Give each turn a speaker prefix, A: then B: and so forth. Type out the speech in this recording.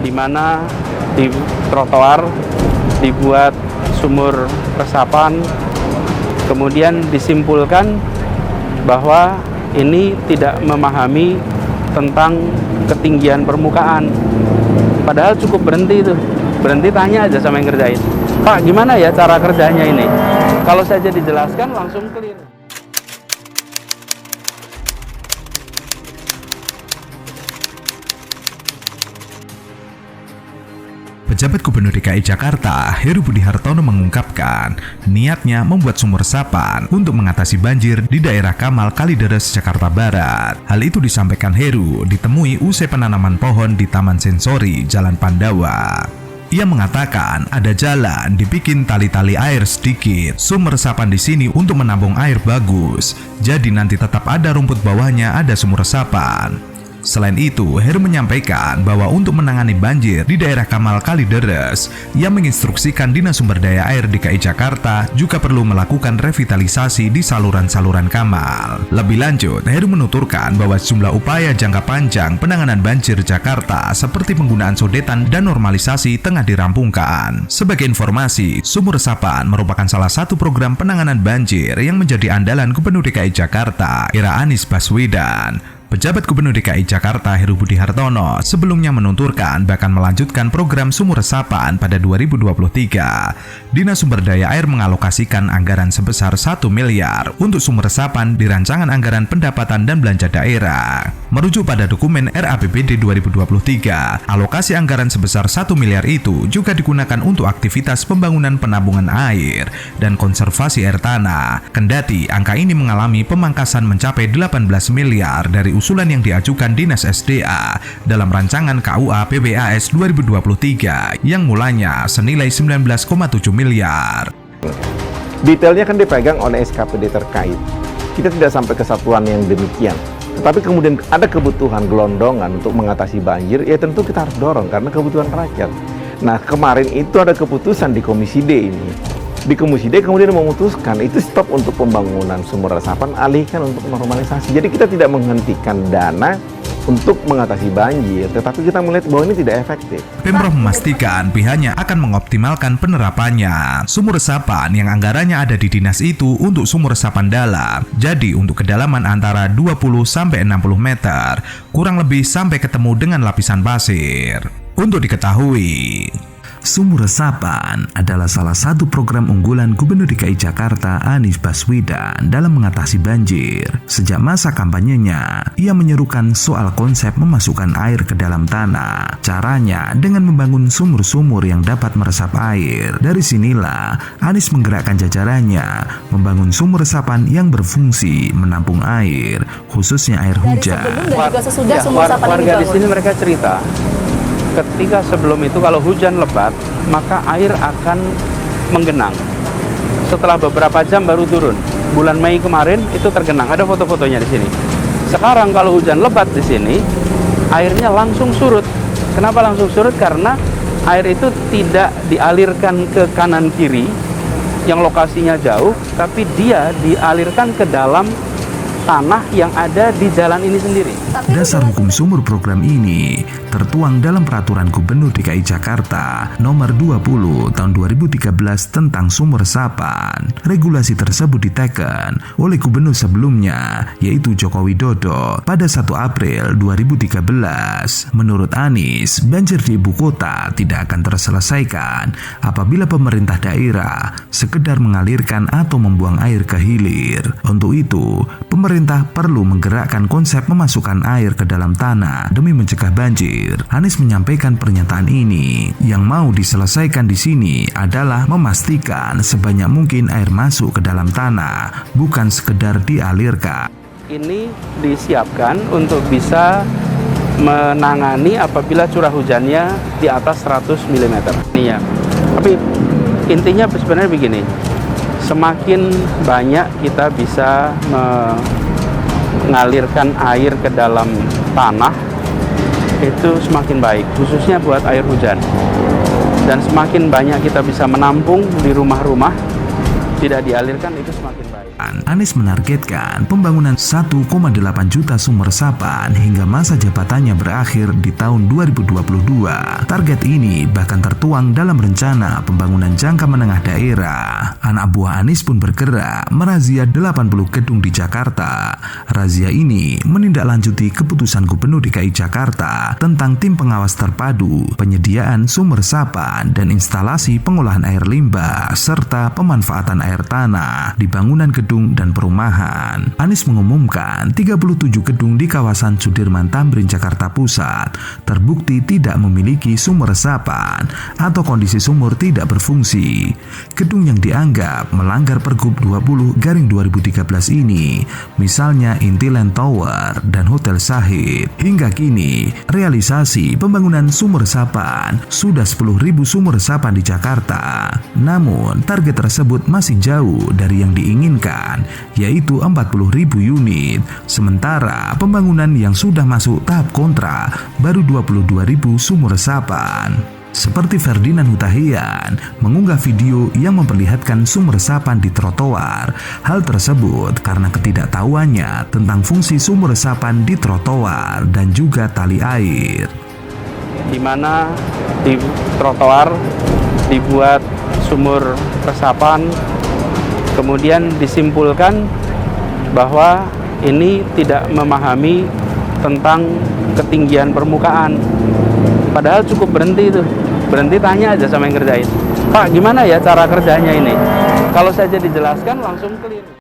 A: di mana di trotoar dibuat sumur resapan, kemudian disimpulkan bahwa ini tidak memahami tentang ketinggian permukaan. Padahal cukup berhenti tanya aja sama yang kerjain, Pak gimana ya cara kerjanya ini? Kalau saja dijelaskan langsung clear.
B: Pejabat Gubernur DKI Jakarta, Heru Budi Hartono mengungkapkan niatnya membuat sumur resapan untuk mengatasi banjir di daerah Kamal Kalideres, Jakarta Barat. Hal itu disampaikan Heru ditemui usai penanaman pohon di Taman Sensori, Jalan Pandawa. Ia mengatakan ada jalan dibikin tali-tali air sedikit. Sumur resapan di sini untuk menampung air bagus. Jadi nanti tetap ada rumput bawahnya ada sumur resapan. Selain itu, Heru menyampaikan bahwa untuk menangani banjir di daerah Kamal Kalideres, ia menginstruksikan Dinas Sumber Daya Air DKI Jakarta juga perlu melakukan revitalisasi di saluran-saluran Kamal. Lebih lanjut, Heru menuturkan bahwa sejumlah upaya jangka panjang penanganan banjir Jakarta seperti penggunaan sodetan dan normalisasi tengah dirampungkan. Sebagai informasi, sumur resapan merupakan salah satu program penanganan banjir yang menjadi andalan Gubernur DKI Jakarta era Anies Baswedan. Pejabat Gubernur DKI Jakarta Heru Budi Hartono sebelumnya menuturkan bahkan melanjutkan program sumur resapan pada 2023. Dinas Sumber Daya Air mengalokasikan anggaran sebesar 1 miliar untuk sumur resapan di Rancangan Anggaran Pendapatan dan Belanja Daerah. Merujuk pada dokumen RAPBD 2023, alokasi anggaran sebesar 1 miliar itu juga digunakan untuk aktivitas pembangunan penampungan air dan konservasi air tanah. Kendati angka ini mengalami pemangkasan mencapai 18 miliar dari usulan yang diajukan Dinas SDA dalam rancangan KUA PPAS 2023 yang mulanya senilai 19,7 miliar.
C: Detailnya kan dipegang oleh SKPD terkait. Kita tidak sampai kesatuan yang demikian. Tetapi kemudian ada kebutuhan gelondongan untuk mengatasi banjir, ya tentu kita harus dorong karena kebutuhan rakyat. Nah kemarin itu ada keputusan di Komisi D ini. Di Komisi D kemudian memutuskan itu stop untuk pembangunan sumur resapan, alihkan untuk normalisasi. Jadi kita tidak menghentikan dana untuk mengatasi banjir, tetapi kita melihat bahwa ini tidak efektif.
B: Pemprov memastikan pihaknya akan mengoptimalkan penerapannya. Sumur resapan yang anggarannya ada di dinas itu untuk sumur resapan dalam. Jadi untuk kedalaman antara 20-60 meter, kurang lebih sampai ketemu dengan lapisan pasir. Untuk diketahui, sumur resapan adalah salah satu program unggulan Gubernur DKI Jakarta Anies Baswedan dalam mengatasi banjir. Sejak masa kampanyenya, ia menyerukan soal konsep memasukkan air ke dalam tanah. Caranya dengan membangun sumur-sumur yang dapat meresap air. Dari sinilah Anies menggerakkan jajarannya membangun sumur resapan yang berfungsi menampung air, khususnya air hujan.
A: Warga di sini mereka cerita, ketika sebelum itu kalau hujan lebat, maka air akan menggenang. Setelah beberapa jam baru turun. Bulan Mei kemarin itu tergenang, ada foto-fotonya di sini. Sekarang kalau hujan lebat di sini, airnya langsung surut. Kenapa langsung surut? Karena air itu tidak dialirkan ke kanan kiri yang lokasinya jauh, tapi dia dialirkan ke dalam tanah yang ada di jalan ini sendiri.
B: Dasar hukum sumur program ini tertuang dalam Peraturan Gubernur DKI Jakarta Nomor 20 Tahun 2013 tentang sumur resapan. Regulasi tersebut diteken oleh gubernur sebelumnya, yaitu Joko Widodo pada 1 April 2013. Menurut Anies, banjir di ibu kota tidak akan terselesaikan apabila pemerintah daerah sekedar mengalirkan atau membuang air ke hilir. Untuk itu, pemerintah perlu menggerakkan konsep memasukkan air ke dalam tanah demi mencegah banjir. Anies menyampaikan pernyataan ini. Yang mau diselesaikan di sini adalah memastikan sebanyak mungkin air masuk ke dalam tanah, bukan sekedar dialirkan.
A: Ini disiapkan untuk bisa menangani apabila curah hujannya di atas 100 mm. Iya. Tapi intinya sebenarnya begini, semakin banyak kita bisa mengalirkan air ke dalam tanah, itu semakin baik, khususnya buat air hujan. Dan semakin banyak kita bisa menampung di rumah-rumah, tidak dialirkan, itu semakin baik.
B: Anies menargetkan pembangunan 1,8 juta sumur resapan hingga masa jabatannya berakhir di tahun 2022. Target ini bahkan tertuang dalam rencana pembangunan jangka menengah daerah. Anak buah Anies pun bergerak merazia 80 gedung di Jakarta. Razia ini menindaklanjuti keputusan Gubernur DKI Jakarta tentang tim pengawas terpadu, penyediaan sumur resapan dan instalasi pengolahan air limbah serta pemanfaatan air tanah di bangunan gedung dan perumahan. Anies mengumumkan 37 gedung di kawasan Sudirman Tamrin Jakarta Pusat terbukti tidak memiliki sumur resapan atau kondisi sumur tidak berfungsi. Gedung yang dianggap melanggar Pergub 20/2013 ini misalnya Intiland Tower dan Hotel Shahid. Hingga kini realisasi pembangunan sumur resapan sudah 10.000 sumur resapan di Jakarta. Namun target tersebut masih jauh dari yang diinginkan, yaitu 40.000 unit. Sementara pembangunan yang sudah masuk tahap kontrak baru 22.000 sumur resapan. Seperti Ferdinand Hutahian mengunggah video yang memperlihatkan sumur resapan di trotoar. Hal tersebut karena ketidaktahuannya tentang fungsi sumur resapan di trotoar dan juga tali air.
A: Di mana di trotoar dibuat sumur resapan, kemudian disimpulkan bahwa ini tidak memahami tentang ketinggian permukaan. Padahal cukup berhenti tanya aja sama yang kerjain, Pak gimana ya cara kerjanya ini? Kalau saja dijelaskan langsung clear.